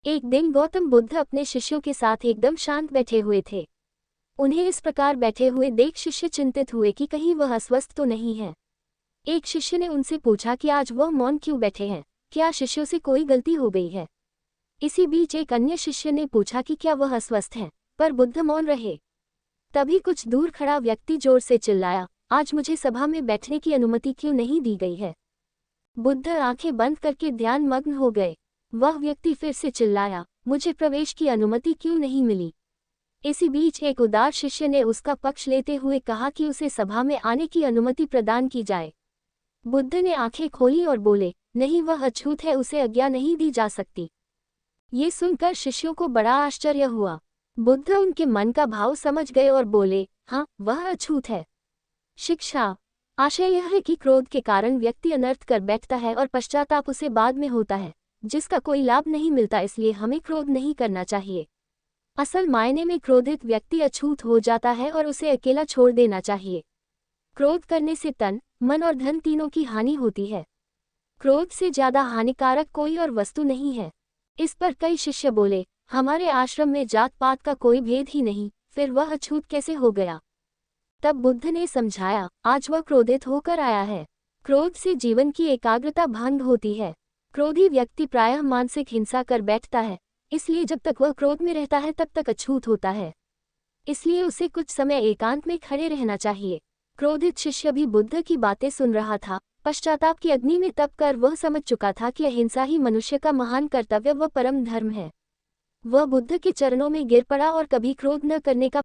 एक दिन गौतम बुद्ध अपने शिष्यों के साथ एकदम शांत बैठे हुए थे। उन्हें इस प्रकार बैठे हुए देख शिष्य चिंतित हुए कि कहीं वह अस्वस्थ तो नहीं है। एक शिष्य ने उनसे पूछा कि आज वह मौन क्यों बैठे हैं, क्या शिष्यों से कोई गलती हो गई है। इसी बीच एक अन्य शिष्य ने पूछा कि क्या वह अस्वस्थ हैं, पर बुद्ध मौन रहे। तभी कुछ दूर खड़ा व्यक्ति जोर से चिल्लाया, आज मुझे सभा में बैठने की अनुमति क्यों नहीं दी गई है। बुद्ध आंखें बंद करके ध्यान मग्न हो गए। वह व्यक्ति फिर से चिल्लाया, मुझे प्रवेश की अनुमति क्यों नहीं मिली। इसी बीच एक उदार शिष्य ने उसका पक्ष लेते हुए कहा कि उसे सभा में आने की अनुमति प्रदान की जाए। बुद्ध ने आंखें खोली और बोले, नहीं, वह अछूत है, उसे आज्ञा नहीं दी जा सकती। ये सुनकर शिष्यों को बड़ा आश्चर्य हुआ। बुद्ध उनके मन का भाव समझ गए और बोले, हाँ, वह अछूत है। शिक्षा आशय यह है कि क्रोध के कारण व्यक्ति अनर्थ कर बैठता है और पश्चाताप उसे बाद में होता है, जिसका कोई लाभ नहीं मिलता, इसलिए हमें क्रोध नहीं करना चाहिए। असल मायने में क्रोधित व्यक्ति अछूत हो जाता है और उसे अकेला छोड़ देना चाहिए। क्रोध करने से तन, मन और धन तीनों की हानि होती है। क्रोध से ज्यादा हानिकारक कोई और वस्तु नहीं है। इस पर कई शिष्य बोले, हमारे आश्रम में जात पात का कोई भेद ही नहीं, फिर वह अछूत कैसे हो गया। तब बुद्ध ने समझाया, आज वह क्रोधित होकर आया है। क्रोध से जीवन की एकाग्रता भंग होती है। क्रोधी व्यक्ति प्रायः मानसिक हिंसा कर बैठता है, इसलिए जब तक वह क्रोध में रहता है तब तक अछूत होता है। इसलिए उसे कुछ समय एकांत में खड़े रहना चाहिए। क्रोधित शिष्य भी बुद्ध की बातें सुन रहा था। पश्चाताप की अग्नि में तप कर वह समझ चुका था कि अहिंसा ही मनुष्य का महान कर्तव्य व परम धर्म है। वह बुद्ध के चरणों में गिर पड़ा और कभी क्रोध न करने का